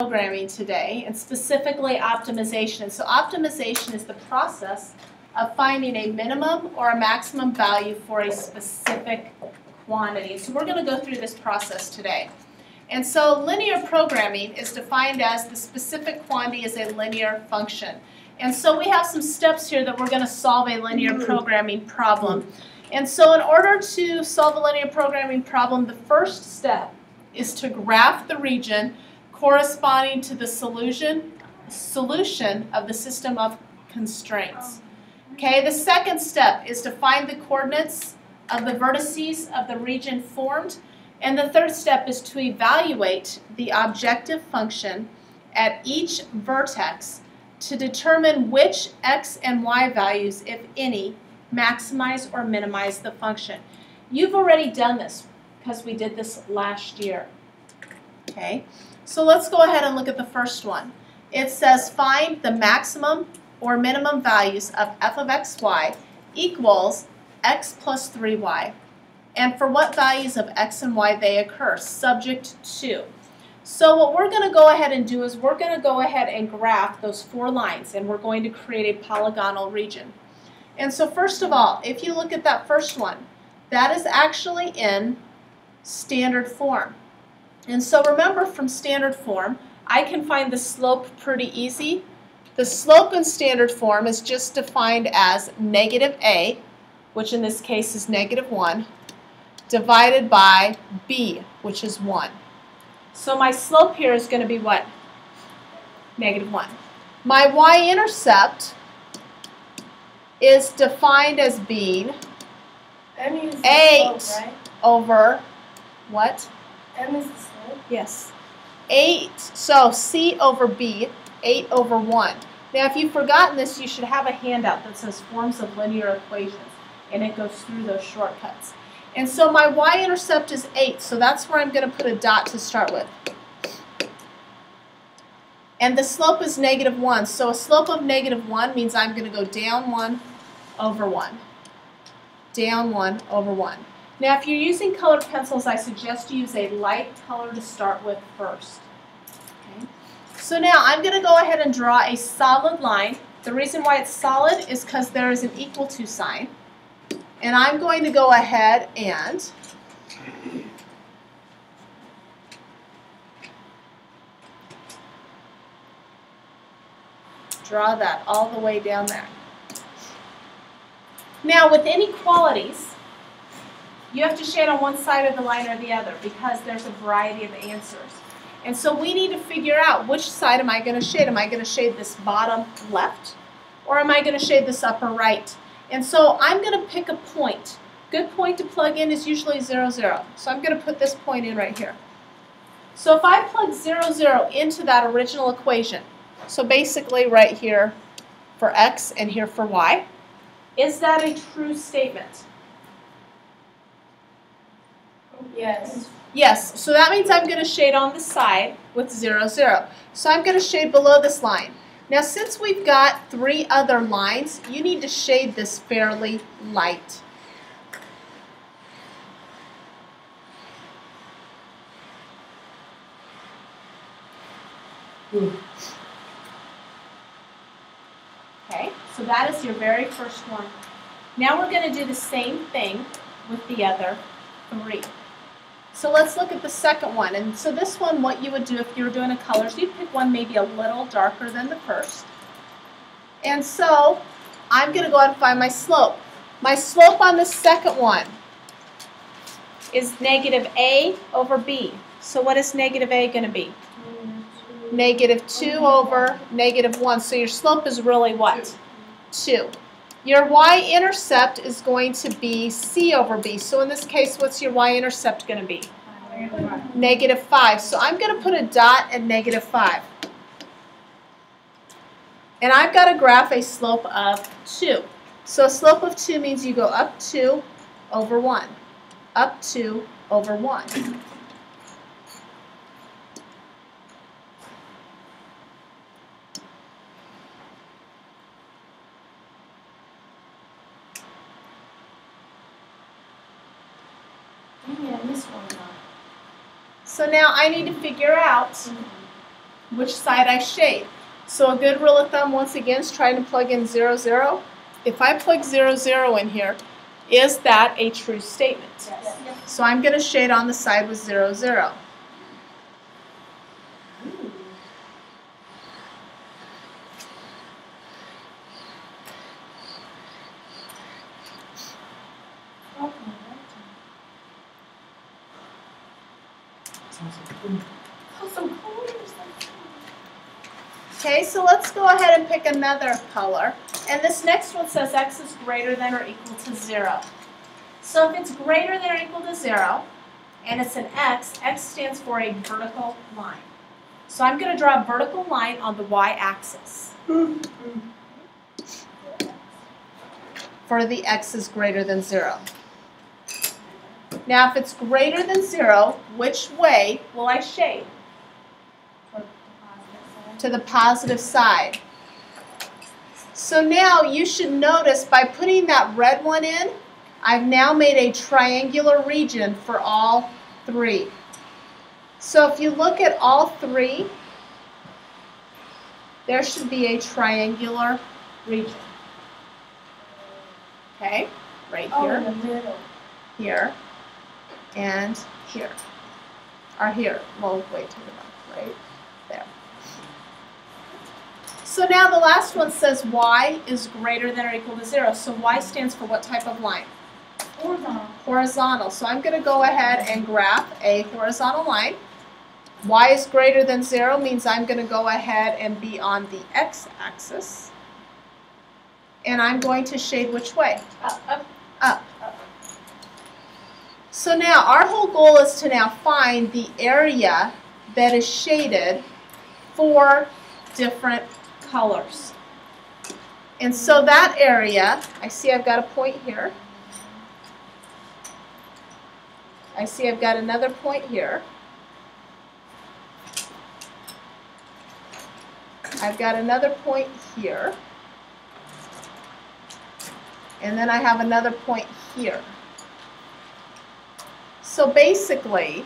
programming today, and specifically optimization. So optimization is the process of finding a minimum or a maximum value for a specific quantity. So we're going to go through this process today. And so linear programming is defined as the specific quantity is a linear function. And so we have some steps here that we're going to solve a linear programming problem. And so in order to solve a linear programming problem, the first step is to graph the region corresponding to the solution of the system of constraints. Okay, the second step is to find the coordinates of the vertices of the region formed. And the third step is to evaluate the objective function at each vertex to determine which x and y values, if any, maximize or minimize the function. You've already done this because we did this last year. Okay, so let's go ahead and look at the first one. It says find the maximum or minimum values of f of xy equals x plus 3y. And for what values of x and y they occur, subject to. So what we're going to go ahead and do is we're going to go ahead and graph those 4 lines, and we're going to create a polygonal region. And so first of all, if you look at that first one, that is actually in standard form. And so remember, from standard form, I can find the slope pretty easy. The slope in standard form is just defined as negative a, which in this case is -1, divided by b, which is 1. So my slope here is going to be what? -1. My y-intercept is defined as being 8 slope, right? over what? M is the slope? Yes. 8, so c over b, 8 over 1. Now if you've forgotten this, you should have a handout that says forms of linear equations, and it goes through those shortcuts. And so my y-intercept is 8, so that's where I'm going to put a dot to start with. And the slope is -1, so a slope of -1 means I'm going to go down 1 over 1. Down 1 over 1. Now if you're using colored pencils, I suggest you use a light color to start with first. Okay. So now I'm going to go ahead and draw a solid line. The reason why it's solid is because there is an equal to sign. And I'm going to go ahead and draw that all the way down there. Now with inequalities, you have to shade on one side of the line or the other because there's a variety of answers. And so we need to figure out which side am I going to shade. Am I going to shade this bottom left, or am I going to shade this upper right? And so I'm going to pick a point. Good point to plug in is usually 0, 0. So I'm going to put this point in right here. So if I plug 0, 0 into that original equation, so basically right here for x and here for y, is that a true statement? Yes. Yes, so that means I'm going to shade on the side with 0, 0. So I'm going to shade below this line. Now since we've got 3 other lines, you need to shade this fairly light. Okay, so that is your very first one. Now we're going to do the same thing with the other 3. So let's look at the second one. And so this one, what you would do if you were doing a colors, you'd pick one maybe a little darker than the first. And so I'm going to go ahead and find my slope. My slope on the second one is -a over b. So what is -a going to be? -2 over -1. So your slope is really what? 2. Your y-intercept is going to be c over b. So in this case, what's your y-intercept going to be? -5. So I'm going to put a dot at -5. And I've got to graph a slope of 2. So a slope of 2 means you go up 2 over 1. Up 2 over 1. Yeah, this one. So now I need to figure out which side I shade. So a good rule of thumb, once again, is trying to plug in 0, 0. If I plug 0, 0 in here, is that a true statement? Yes. So I'm going to shade on the side with 0, 0. Okay, so let's go ahead and pick another color. And this next one says x is greater than or equal to 0. So if it's greater than or equal to 0, and it's an x, x stands for a vertical line. So I'm going to draw a vertical line on the y-axis for the x is greater than 0. Now if it's greater than 0, which way will I shade? To the positive side. So now you should notice by putting that red one in, I've now made a triangular region for all three. So if you look at all three, there should be a triangular region. Okay, right here, in the middle. here, and here. Or here, well, way to the left, right there. So now the last one says y is greater than or equal to 0. So y stands for what type of line? Horizontal. Horizontal. So I'm going to go ahead and graph a horizontal line. Y is greater than 0 means I'm going to go ahead and be on the x-axis. And I'm going to shade which way? Up. Up. So now our whole goal is to now find the area that is shaded for different colors. And so that area, I see I've got a point here. I see I've got another point here. I've got another point here. And then I have another point here. So basically,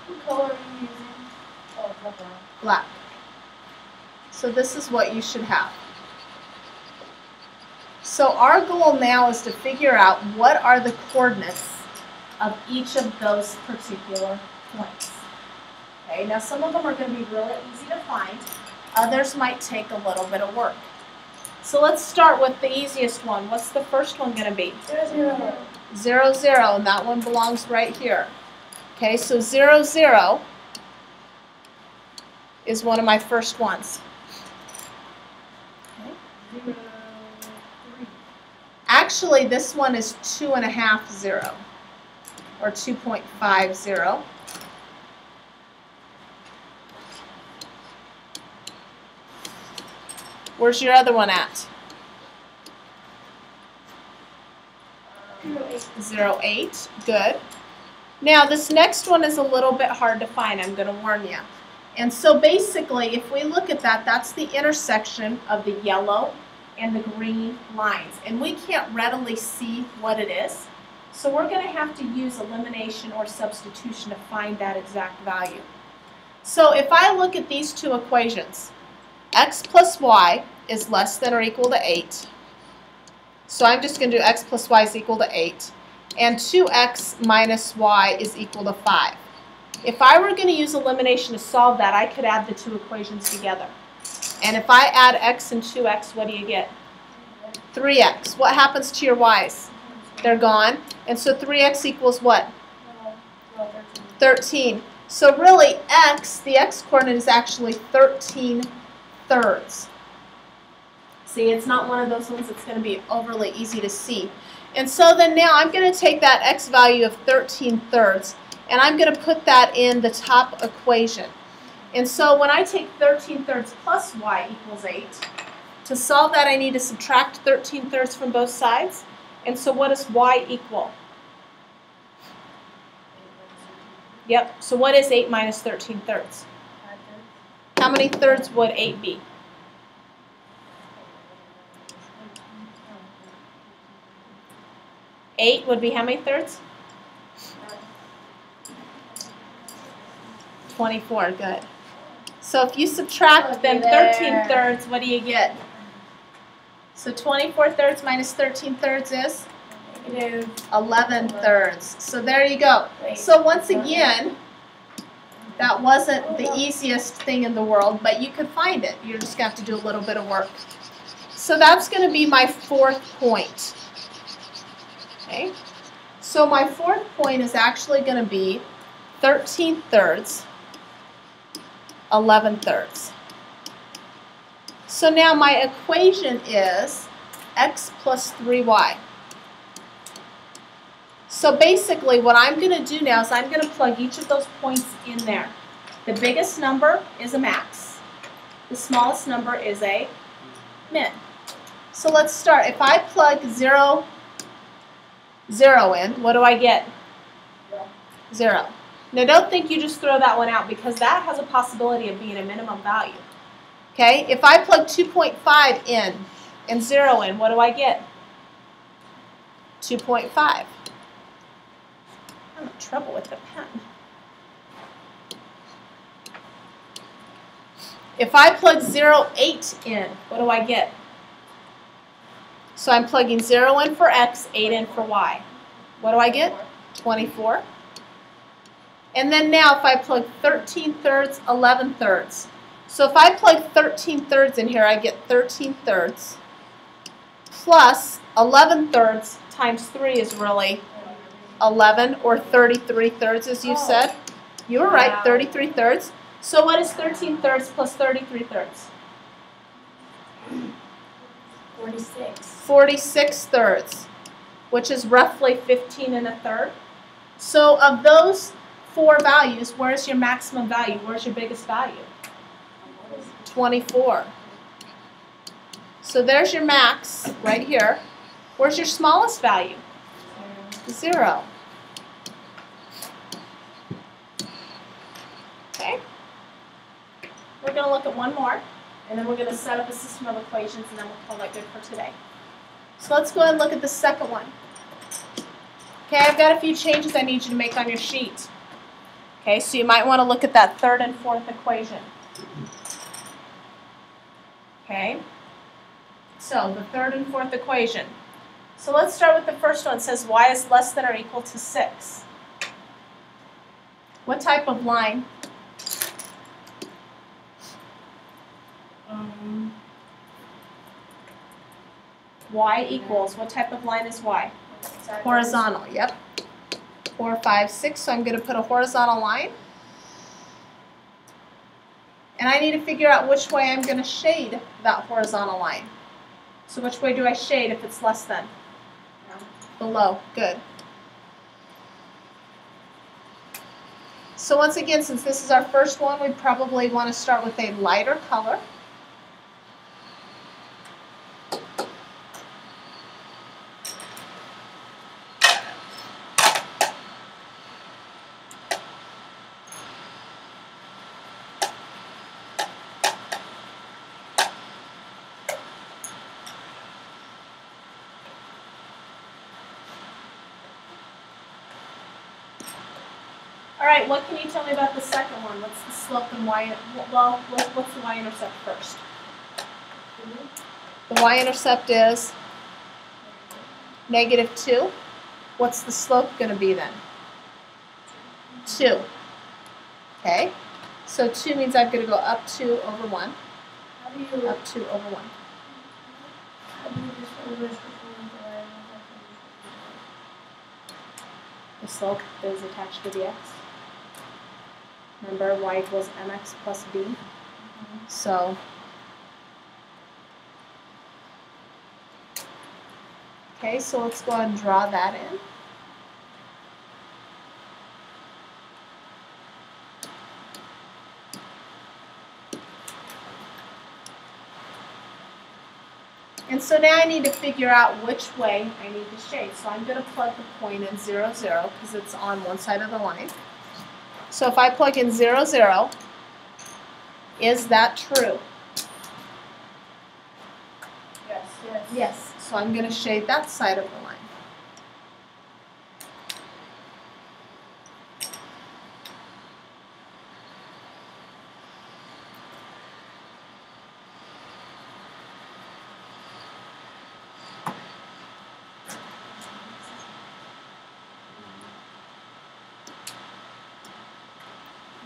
What color are you using? Oh, brown. black. So this is what you should have. So our goal now is to figure out what are the coordinates of each of those particular points. Okay, now some of them are going to be really easy to find. Others might take a little bit of work. So let's start with the easiest one. What's the first one going to be? 0, 0. 0, 0, and that one belongs right here. Okay, so 0, 0 is one of my first ones. 0, 3. Actually, this one is 2.5, 0, or 2.50. Where's your other one at? 0, 8. 0, 8. Good. Now, this next one is a little bit hard to find, I'm going to warn you. And so basically, if we look at that, that's the intersection of the yellow and the green lines. And we can't readily see what it is. So we're going to have to use elimination or substitution to find that exact value. So if I look at these two equations, x plus y is less than or equal to 8. So I'm just going to do x plus y is equal to 8. And 2x minus y is equal to 5. If I were going to use elimination to solve that, I could add the two equations together. And if I add x and 2x, what do you get? 3x. What happens to your y's? They're gone. And so 3x equals what? 13. So really, x, the x coordinate is actually 13 thirds. See, it's not one of those ones that's going to be overly easy to see. And so then now I'm going to take that x value of 13 thirds and I'm going to put that in the top equation. And so when I take 13 thirds plus y equals 8, to solve that I need to subtract 13 thirds from both sides. And so what does y equal? Yep, so what is 8 minus 13 thirds? How many thirds would 8 be? 8 would be how many thirds? 24, good. So if you subtract then 13 thirds, what do you get? So 24 thirds minus 13 thirds is? Negative. 11 thirds. So there you go. So once again, that wasn't the easiest thing in the world, but you could find it. You're just going to have to do a little bit of work. So that's going to be my fourth point. Okay? So my fourth point is actually going to be 13 thirds, 11 thirds. So now my equation is x plus 3y. So basically what I'm going to do now is I'm going to plug each of those points in there. The biggest number is a max. The smallest number is a min. So let's start. If I plug 0, 0 in, what do I get? 0. Now don't think you just throw that one out because that has a possibility of being a minimum value. Okay, if I plug 2.5 in and 0 in, what do I get? 2.5. I'm in trouble with the pen. If I plug 0.8 in, what do I get? So I'm plugging 0 in for x, 8 in for y. What do I get? 24. And then now if I plug 13 thirds, 11 thirds. So if I plug 13 thirds in here, I get 13 thirds plus 11 thirds times 3 is really 11 or 33 thirds as you said. You were right, 33 thirds. So what is 13 thirds plus 33 thirds? 46. 46 thirds, which is roughly 15 and a third. So of those four values, where's your maximum value? Where's your biggest value? 24. So there's your max right here. Where's your smallest value? 0. Okay. We're going to look at one more, and then we're going to set up a system of equations, and then we'll call that good for today. So let's go ahead and look at the second one. Okay, I've got a few changes I need you to make on your sheet. Okay, so you might want to look at that third and fourth equation. Okay, so the third and fourth equation. So let's start with the first one. It says y is less than or equal to 6. What type of line? Y equals, what type of line is y? Horizontal, yep. 4, 5, 6, so I'm going to put a horizontal line. And I need to figure out which way I'm going to shade that horizontal line. So which way do I shade if it's less than? Below, good. So once again, since this is our first one, we probably want to start with a lighter color. Alright, what can you tell me about the second one? What's the slope and y, well, what's the y-intercept first? The y-intercept is -2. What's the slope going to be then? 2. Okay, so 2 means I'm going to go up 2 over 1. How do you Up 2 over 1. how do you just reverse between The slope is attached to the x. Remember, y equals mx plus b. So, okay, so let's go ahead and draw that in. And so now I need to figure out which way I need to shade. So I'm going to plug the point in 0, 0 because it's on one side of the line. So if I plug in 0, 0, is that true? Yes, yes. Yes. So I'm going to shade that side of the line.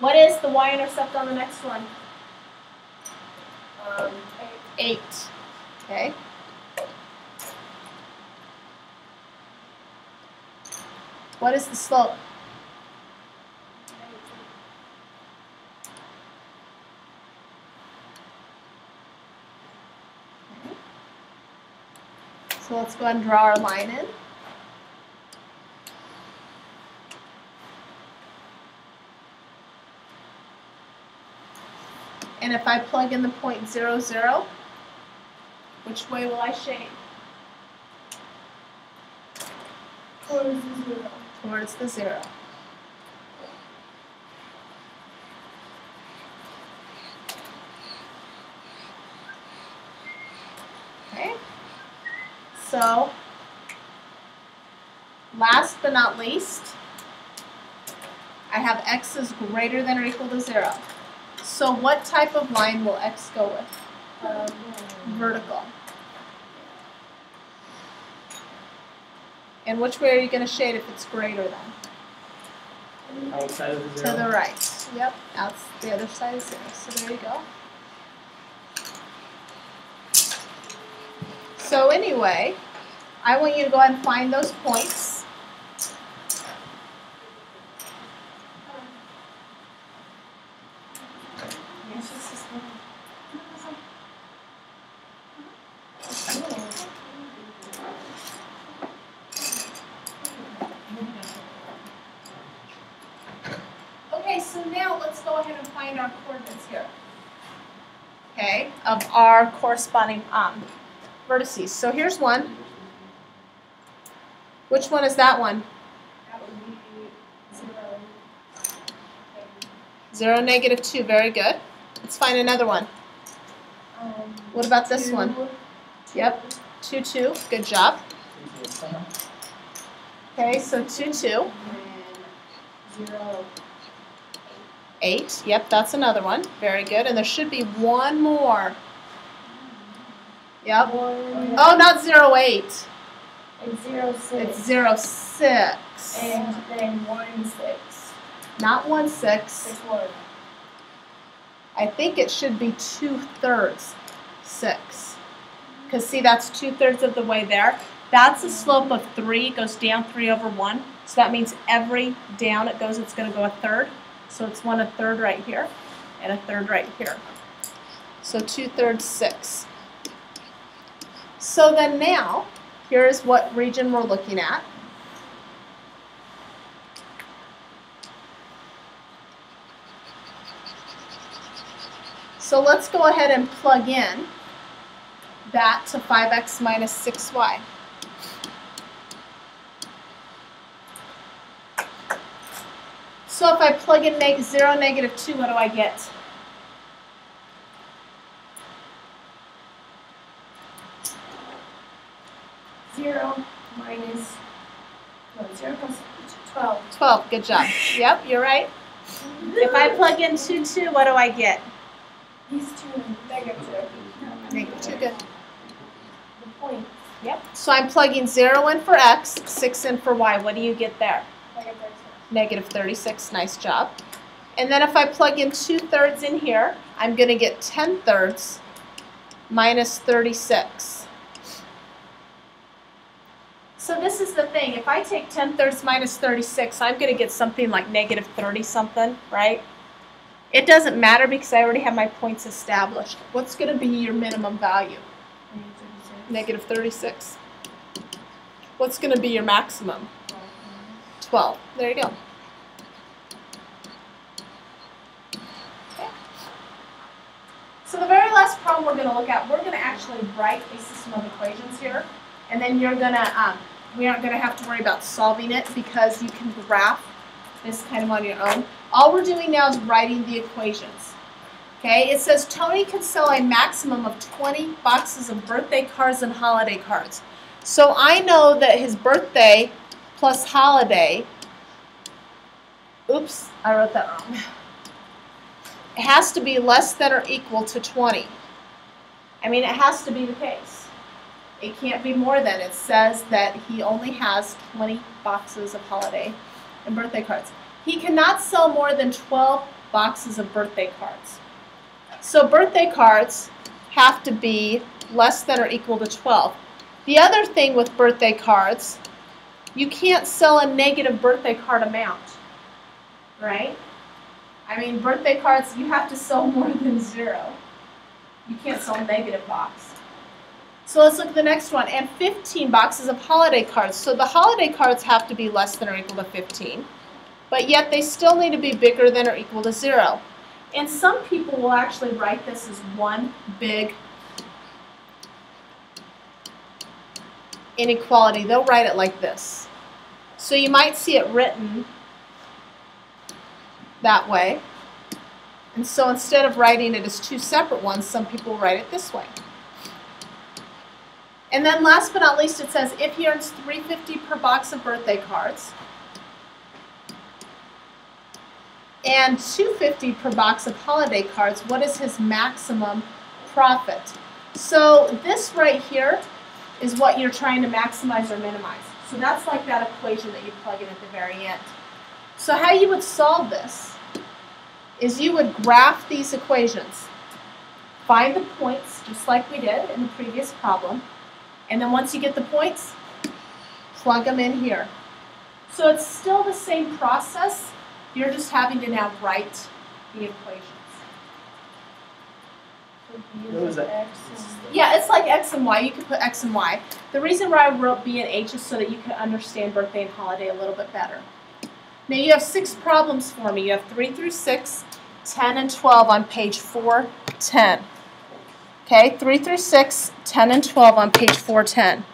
What is the y-intercept on the next one? 8. Okay. What is the slope? So let's go ahead and draw our line in. And if I plug in the point 0, 0, which way will I shade? Towards the 0. Towards the 0. Okay. So, last but not least, I have x is greater than or equal to 0. So what type of line will x go with? Vertical. And which way are you going to shade if it's greater than? Outside of the To 0. the right. Yep, that's the other side of 0. So there you go. So anyway, I want you to go ahead and find those points. Okay, so now let's go ahead and find our coordinates here. Okay, of our corresponding vertices. So here's one. Which one is that one? That would be 0,0. -2. Very good. Let's find another one. What about this one? Yep. 2, 2. Good job. Okay, so 2, 2. And 0, 8. Yep, that's another one. Very good. And there should be one more. Yep. 1. Oh, not 0, 8. It's 0, 6. It's 0, 6. And then 1, 6. Not 1, 6. 6, 1. I think it should be 2/3 6. Because see, that's 2/3 of the way there. That's a slope of 3. It goes down 3 over 1. So that means every down it goes, it's going to go 1/3. So it's 1/3 right here and 1/3 right here. So 2/3 6. So then now, here's what region we're looking at. So let's go ahead and plug in that to 5x minus 6y. So if I plug in 0, -2, what do I get? Zero minus 0 plus 12. 12, good job. Yep, you're right. If I plug in 2, 2, what do I get? These two negative. -2, good. The point. Yep. So I'm plugging 0 in for x, 6 in for y. What do you get there? Negative 36. -36, nice job. And then if I plug in 2/3 in here, I'm going to get 10/3 minus 36. So this is the thing. If I take 10/3 minus 36, I'm going to get something like -30 something, right? It doesn't matter because I already have my points established. What's going to be your minimum value? -36. What's going to be your maximum? 12. There you go. Okay. So the very last problem we're going to look at, we're going to actually write a system of equations here, and then you're going to, we aren't going to have to worry about solving it because you can graph this kind of on your own. All we're doing now is writing the equations. Okay, it says Tony can sell a maximum of 20 boxes of birthday cards and holiday cards. So I know that his birthday plus holiday, oops, I wrote that wrong. It has to be less than or equal to 20. I mean, it has to be the case. It can't be more than. It says that he only has 20 boxes of holiday and birthday cards. He cannot sell more than 12 boxes of birthday cards. So birthday cards have to be less than or equal to 12. The other thing with birthday cards, you can't sell a negative birthday card amount, right? I mean, birthday cards, you have to sell more than 0. You can't sell a negative box. So let's look at the next one. And 15 boxes of holiday cards. So the holiday cards have to be less than or equal to 15. But yet they still need to be bigger than or equal to 0. And some people will actually write this as one big inequality. They'll write it like this. So you might see it written that way. And so instead of writing it as two separate ones, some people write it this way. And then last but not least, it says if he earns $3.50 per box of birthday cards and $2.50 per box of holiday cards, what is his maximum profit? So this right here is what you're trying to maximize or minimize. So that's like that equation that you plug in at the very end. So how you would solve this is you would graph these equations. Find the points, just like we did in the previous problem. And then once you get the points, plug them in here. So it's still the same process. You're just having to now write the equations. What was that? Yeah, it's like X and Y. You could put X and Y. The reason why I wrote B and H is so that you can understand birthday and holiday a little bit better. Now you have 6 problems for me. You have 3 through 6, 10, and 12 on page 410. Okay, 3 through 6, 10, and 12 on page 410.